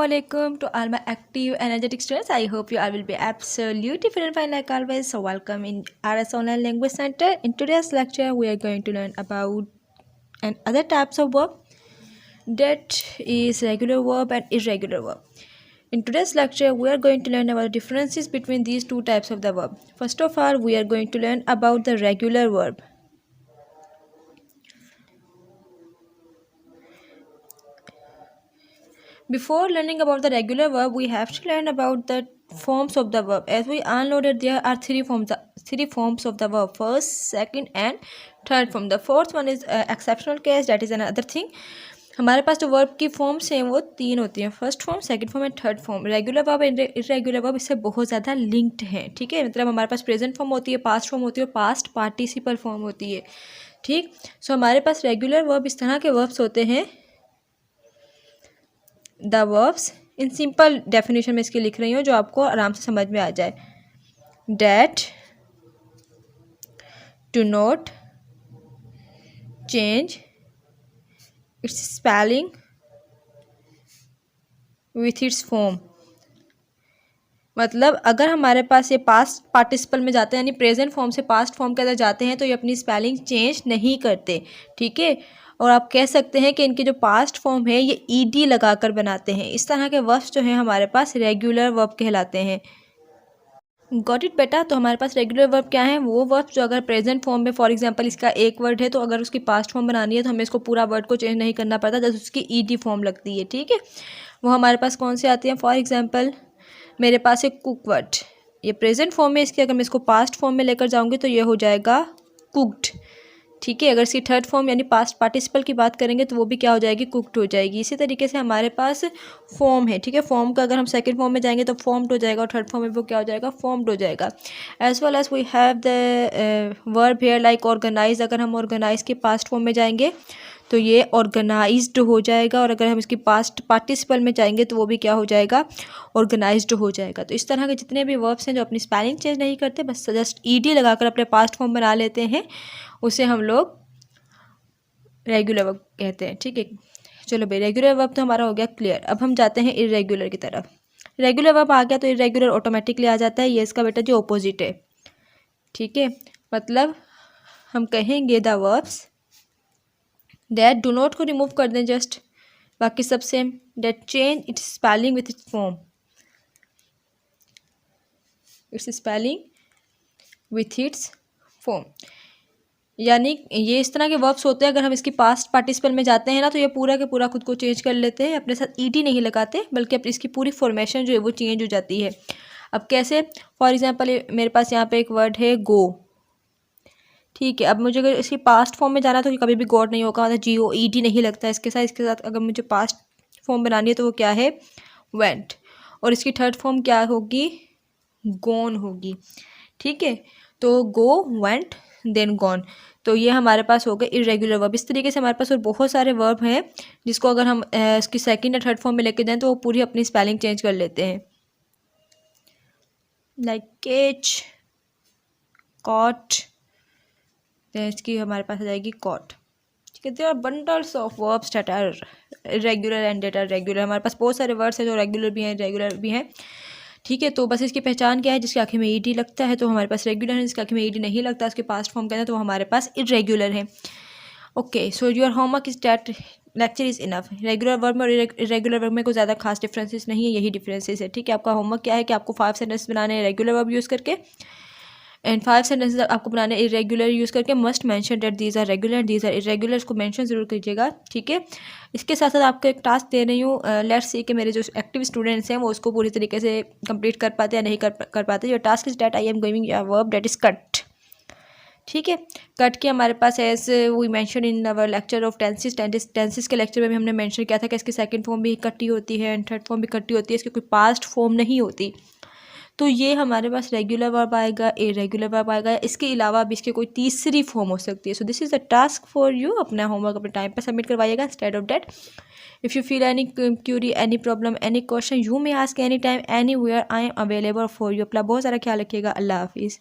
Assalamualaikum to all my active energetic students. I hope you all will be absolutely fit and fine like always. So welcome in RS Online Language Center. In today's lecture, we are going to learn about and other types of verb, that is regular verb and irregular verb. In today's lecture, we are going to learn about the differences between these two types of the verb. First of all, we are going to learn about the regular verb. Before learning about the regular verb, we have to learn about the forms of the verb. As we all know that there are three forms of the verb: first, second and third form. The fourth one is exceptional case, that is another thing. हमारे पास जो verb की forms हैं वो तीन होती हैं: first form, second form and third form. Regular verb and irregular verb इससे बहुत ज़्यादा लिंक्ड हैं. ठीक है, मतलब हमारे पास प्रेजेंट फॉर्म होती है, पास्ट फॉर्म होती है और पास्ट पार्टिसिपल फॉर्म होती है. ठीक, सो हमारे पास रेगुलर वर्ब इस तरह के वर्ब्स होते हैं. The verbs in simple definition में इसकी लिख रही हूँ जो आपको आराम से समझ में आ जाए. That do not change it's spelling with its form. मतलब अगर हमारे पास ये पास्ट पार्टिसिपल में जाते हैं, यानी प्रेजेंट फॉर्म से पास्ट फॉर्म के अंदर जाते हैं, तो ये अपनी स्पेलिंग चेंज नहीं करते. ठीक है, और आप कह सकते हैं कि इनके जो पास्ट फॉर्म है ये ईडी लगाकर बनाते हैं. इस तरह के वर्ब्स जो हैं हमारे पास रेगुलर वर्ब कहलाते हैं. गॉट इट बेटा? तो हमारे पास रेगुलर वर्ब क्या है? वो वर्ब जो अगर प्रेजेंट फॉर्म में, फॉर एग्जांपल इसका एक वर्ड है, तो अगर उसकी पास्ट फॉर्म बनानी है तो हमें इसको पूरा वर्ड को चेंज नहीं करना पड़ता, जैसे उसकी ईडी फॉर्म लगती है. ठीक है, वो हमारे पास कौन से आती हैं? फॉर एग्जाम्पल मेरे पास एक कुक वर्ड, ये प्रेजेंट फॉर्म में, इसकी अगर मैं इसको पास्ट फॉर्म में लेकर जाऊँगी तो ये हो जाएगा कुक्ड. ठीक है, अगर इसकी थर्ड फॉर्म यानी पास्ट पार्टिसिपल की बात करेंगे तो वो भी क्या हो जाएगी? कुक्ड हो जाएगी. इसी तरीके से हमारे पास फॉर्म है. ठीक है, फॉर्म का अगर हम सेकंड फॉर्म में जाएंगे तो फॉर्म्ड हो जाएगा और थर्ड फॉर्म में वो क्या हो जाएगा? फॉर्म्ड हो जाएगा. As well as we have the verb here like organise. अगर हम ऑर्गेनाइज के पास्ट फॉर्म में जाएंगे तो ये ऑर्गेनाइज्ड हो जाएगा, और अगर हम इसकी पास्ट पार्टिसिपल में जाएंगे तो वो भी क्या हो जाएगा? ऑर्गेनाइज्ड हो जाएगा. तो इस तरह के जितने भी वर्ब्स हैं जो अपनी स्पेलिंग चेंज नहीं करते, बस जस्ट ईडी लगाकर अपने पास्ट फॉर्म बना लेते हैं, उसे हम लोग रेगुलर वर्ब कहते हैं. ठीक है, चलो भाई, रेगुलर वर्ब तो हमारा हो गया क्लियर. अब हम जाते हैं इरेगुलर की तरफ. रेगुलर वर्ब आ गया तो इरेगुलर ऑटोमेटिकली आ जाता है. ये इसका बेटा जो ऑपोजिट है. ठीक है, मतलब हम कहेंगे the verbs that do not को रिमूव कर दें जस्ट, बाकी सब same. That change it's spelling with its form, it's spelling with its form. यानी ये इस तरह के वर्ब्स होते हैं, अगर हम इसकी पास्ट पार्टिसिपल में जाते हैं ना तो ये पूरा के पूरा खुद को चेंज कर लेते हैं, अपने साथ ईडी नहीं लगाते, बल्कि इसकी पूरी फॉर्मेशन जो है वो चेंज हो जाती है. अब कैसे? फॉर एग्जांपल मेरे पास यहाँ पे एक वर्ड है गो. ठीक है, अब मुझे अगर इसकी पास्ट फॉर्म में जाना तो कभी भी गॉड नहीं होगा, मतलब GOED नहीं लगता इसके साथ. अगर मुझे पास्ट फॉर्म बनानी है तो वो क्या है? वेंट. और इसकी थर्ड फॉर्म क्या होगी? गॉन होगी. ठीक है, तो गो, वेंट, देन गॉन. तो ये हमारे पास हो गए इरेगुलर वर्ब. इस तरीके से हमारे पास और बहुत सारे वर्ब हैं जिसको अगर हम इसकी सेकंड या थर्ड फॉर्म में लेके जाएं तो वो पूरी अपनी स्पेलिंग चेंज कर लेते हैं. लाइक केच, कॉट, इसकी हमारे पास आ जाएगी कॉट. ठीक है, there are bundles of verbs that are irregular and that are regular. हमारे पास बहुत सारे वर्ड्स हैं जो रेगुलर भी हैं, इरेगुलर भी हैं. ठीक है, तो बस इसकी पहचान क्या है? जिसके आखिर में ईडी लगता है तो हमारे पास रेगुलर है, जिसके आखिर में ईडी नहीं लगता उसके पास्ट फॉर्म कहते हैं तो हमारे पास इरेगुलर है. Okay, so your homework is that lecture is enough. Regular verb में और इरेगुलर वर्ब में कोई ज़्यादा खास डिफरेंसेस नहीं है, यही डिफरेंसेस है. ठीक है, आपका होमवर्क क्या है कि आपको 5 सेंटेंस बनाने हैं रेगुलर वर्ब यूज़ करके, एंड 5 सेंटेंसेस आपको बनाने इरेगुलर यूज़ करके. Must mention that these are regular, these are irregular. इसको मेंशन ज़रूर कीजिएगा. ठीक है, इसके साथ साथ आपको एक टास्क दे रही हूँ. लेट्स सी कि मेरे जो एक्टिव स्टूडेंट्स हैं वो उसको पूरी तरीके से कंप्लीट कर पाते या नहीं कर पाते. Your task is that I am going a verb that is cut. ठीक है, कट के हमारे पास as we mention in our lecture of tenses के लेक्चर में भी हमने मेंशन किया था कि इसकी सेकंड फॉर्म भी कट्टी होती है एंड थर्ड फॉर्म भी कट्टी होती है, इसकी कोई पास्ट फॉर्म नहीं होती. तो ये हमारे पास रेगुलर वर्ब आएगा, इरेगुलर वर्ब आएगा. इसके अलावा भी इसकी कोई तीसरी फॉर्म हो सकती है. So this is a task for you. अपना होमवर्क अपने टाइम पर सबमिट करवाइएगा. Instead of that, if you feel any query, any problem, any question, you may ask any time, anywhere. I am available for you. अपना बहुत सारा ख्याल रखिएगा. अल्लाह हाफिज़.